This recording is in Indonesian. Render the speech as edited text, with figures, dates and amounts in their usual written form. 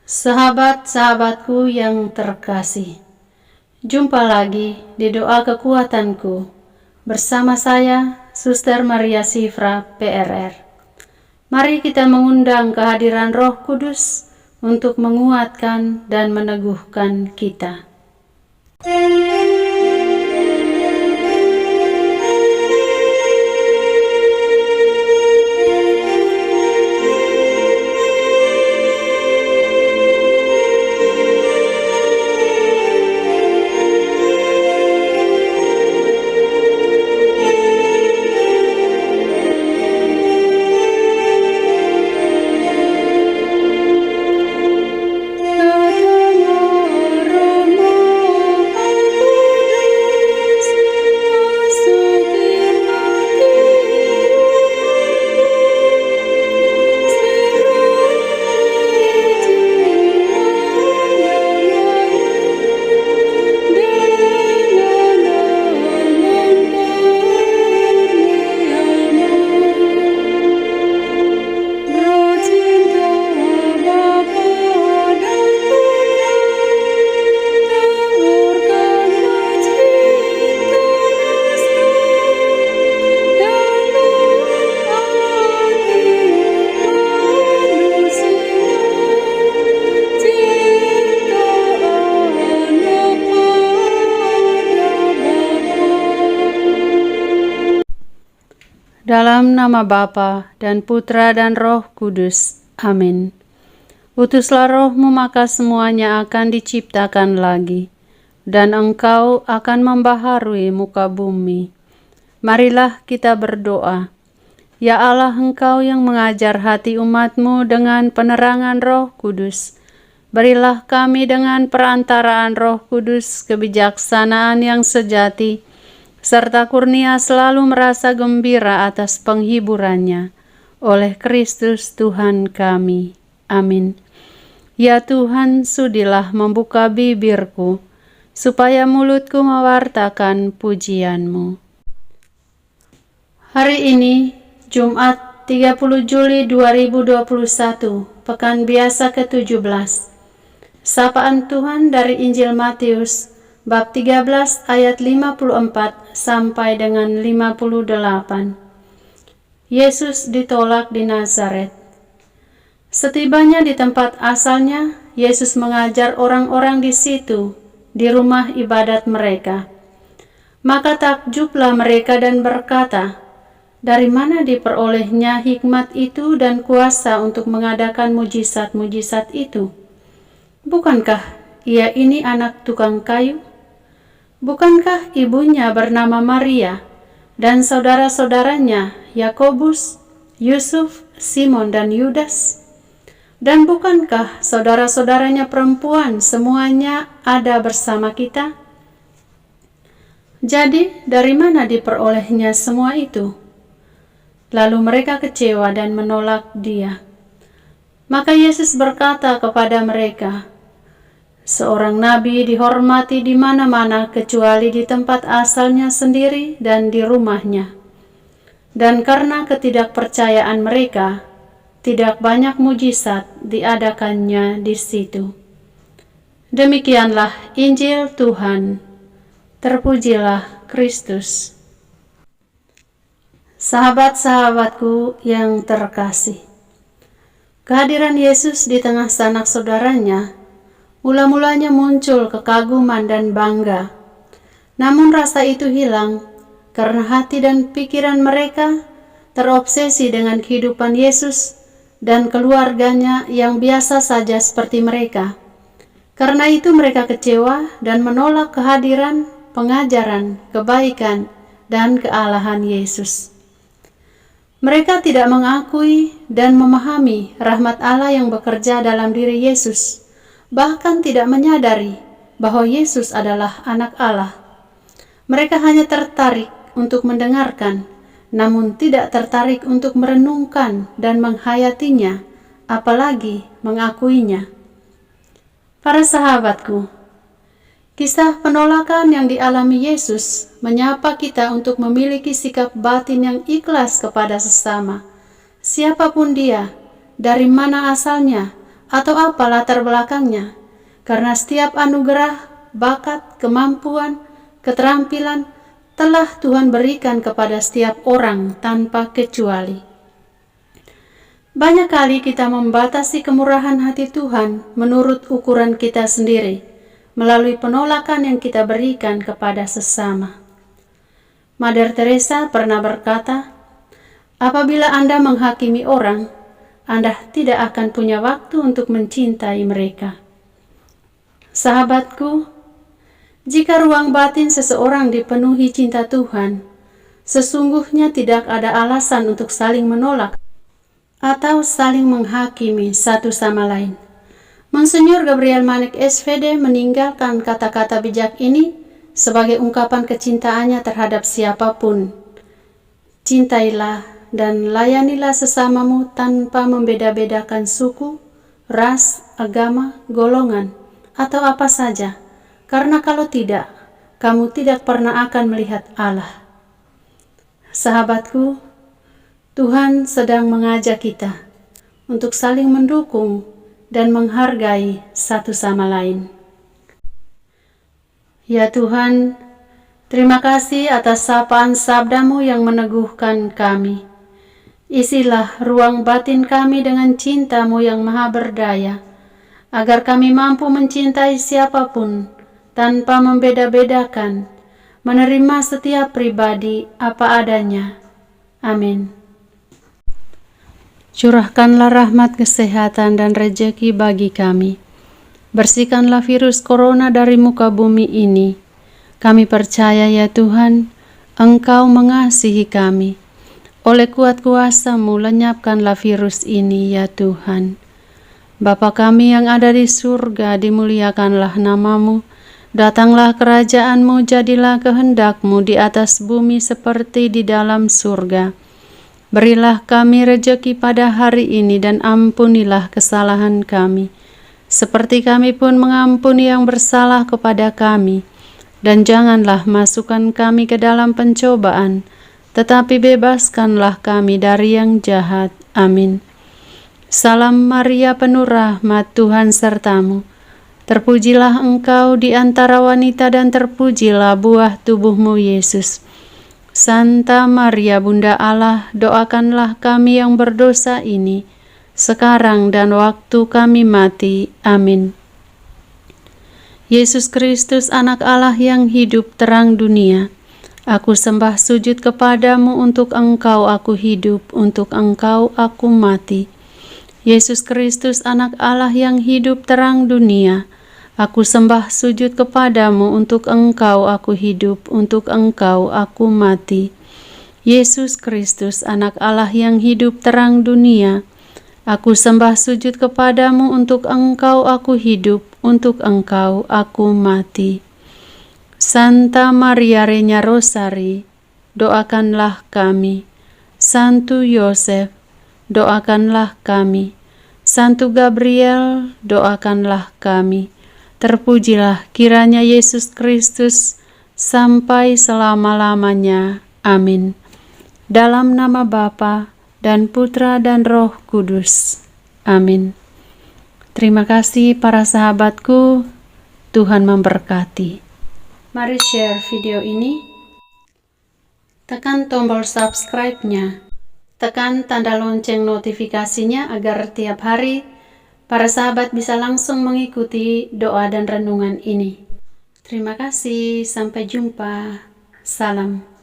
Sahabat-sahabatku yang terkasih, jumpa lagi di doa kekuatanku bersama saya, Suster Maria Sifra, PRR. Mari kita mengundang kehadiran Roh Kudus untuk menguatkan dan meneguhkan kita. Dalam nama Bapa dan Putra dan Roh Kudus. Amin. Utuslah Rohmu, maka semuanya akan diciptakan lagi, dan Engkau akan membaharui muka bumi. Marilah kita berdoa. Ya Allah, Engkau yang mengajar hati umat-Mu dengan penerangan Roh Kudus, berilah kami dengan perantaraan Roh Kudus kebijaksanaan yang sejati, serta kurnia selalu merasa gembira atas penghiburannya, oleh Kristus Tuhan kami. Amin. Ya Tuhan, sudilah membuka bibirku, supaya mulutku mewartakan pujian-Mu. Hari ini, Jumat 30 Juli 2021, Pekan Biasa ke-17. Sapaan Tuhan dari Injil Matius, bab 13 ayat 54 sampai dengan 58. Yesus ditolak di Nazaret. Setibanya di tempat asalnya, Yesus mengajar orang-orang di situ, di rumah ibadat mereka. Maka takjublah mereka dan berkata, "Dari mana diperolehnya hikmat itu dan kuasa untuk mengadakan mujizat-mujizat itu? Bukankah ia ini anak tukang kayu? Bukankah ibunya bernama Maria, dan saudara-saudaranya Yakobus, Yusuf, Simon, dan Yudas? Dan bukankah saudara-saudaranya perempuan semuanya ada bersama kita? Jadi, dari mana diperolehnya semua itu?" Lalu mereka kecewa dan menolak Dia. Maka Yesus berkata kepada mereka, "Seorang nabi dihormati di mana-mana kecuali di tempat asalnya sendiri dan di rumahnya." Dan karena ketidakpercayaan mereka, tidak banyak mujizat diadakannya di situ. Demikianlah Injil Tuhan. Terpujilah Kristus. Sahabat-sahabatku yang terkasih, kehadiran Yesus di tengah sanak saudaranya mula-mulanya muncul kekaguman dan bangga. Namun rasa itu hilang karena hati dan pikiran mereka terobsesi dengan kehidupan Yesus dan keluarganya yang biasa saja seperti mereka. Karena itu mereka kecewa dan menolak kehadiran, pengajaran, kebaikan, dan kealahan Yesus. Mereka tidak mengakui dan memahami rahmat Allah yang bekerja dalam diri Yesus, bahkan tidak menyadari bahwa Yesus adalah anak Allah. Mereka hanya tertarik untuk mendengarkan, namun tidak tertarik untuk merenungkan dan menghayatinya, apalagi mengakuinya. Para sahabatku, kisah penolakan yang dialami Yesus menyapa kita untuk memiliki sikap batin yang ikhlas kepada sesama, siapapun dia, dari mana asalnya, atau apa latar belakangnya, karena setiap anugerah, bakat, kemampuan, keterampilan telah Tuhan berikan kepada setiap orang tanpa kecuali. Banyak kali kita membatasi kemurahan hati Tuhan menurut ukuran kita sendiri, melalui penolakan yang kita berikan kepada sesama. Mother Teresa pernah berkata, apabila Anda menghakimi orang, Anda tidak akan punya waktu untuk mencintai mereka. Sahabatku, jika ruang batin seseorang dipenuhi cinta Tuhan, sesungguhnya tidak ada alasan untuk saling menolak atau saling menghakimi satu sama lain. Monsinyur Gabriel Manek SVD meninggalkan kata-kata bijak ini sebagai ungkapan kecintaannya terhadap siapapun. Cintailah dan layanilah sesamamu tanpa membeda-bedakan suku, ras, agama, golongan, atau apa saja, karena kalau tidak, kamu tidak pernah akan melihat Allah. Sahabatku, Tuhan sedang mengajak kita untuk saling mendukung dan menghargai satu sama lain. Ya Tuhan, terima kasih atas sapaan sabda-Mu yang meneguhkan kami. Isilah ruang batin kami dengan cinta-Mu yang maha berdaya, agar kami mampu mencintai siapapun tanpa membeda-bedakan, menerima setiap pribadi apa adanya. Amin. Curahkanlah rahmat kesehatan dan rejeki bagi kami. Bersihkanlah virus corona dari muka bumi ini. Kami percaya ya Tuhan, Engkau mengasihi kami. Oleh kuat kuasa-Mu lenyapkanlah virus ini ya Tuhan. Bapa kami yang ada di surga, dimuliakanlah nama-Mu. Datanglah kerajaan-Mu, jadilah kehendak-Mu di atas bumi seperti di dalam surga. Berilah kami rejeki pada hari ini dan ampunilah kesalahan kami, seperti kami pun mengampuni yang bersalah kepada kami. Dan janganlah masukkan kami ke dalam pencobaan, tetapi bebaskanlah kami dari yang jahat. Amin. Salam Maria, penuh rahmat, Tuhan sertamu. Terpujilah engkau di antara wanita dan terpujilah buah tubuhmu, Yesus. Santa Maria, Bunda Allah, doakanlah kami yang berdosa ini, sekarang dan waktu kami mati. Amin. Yesus Kristus, anak Allah yang hidup terang dunia, aku sembah sujud kepadamu, untuk Engkau aku hidup, untuk Engkau aku mati. Yesus Kristus, anak Allah yang hidup terang dunia, aku sembah sujud kepadamu, untuk Engkau aku hidup, untuk Engkau aku mati. Yesus Kristus, anak Allah yang hidup terang dunia, aku sembah sujud kepadamu, untuk Engkau aku hidup, untuk Engkau aku mati. Santa Maria Reina Rosari, doakanlah kami. Santo Yosef, doakanlah kami. Santo Gabriel, doakanlah kami. Terpujilah kiranya Yesus Kristus sampai selama-lamanya. Amin. Dalam nama Bapa dan Putra dan Roh Kudus. Amin. Terima kasih para sahabatku. Tuhan memberkati. Mari share video ini. Tekan tombol subscribe-nya. Tekan tanda lonceng notifikasinya agar tiap hari para sahabat bisa langsung mengikuti doa dan renungan ini. Terima kasih, sampai jumpa. Salam.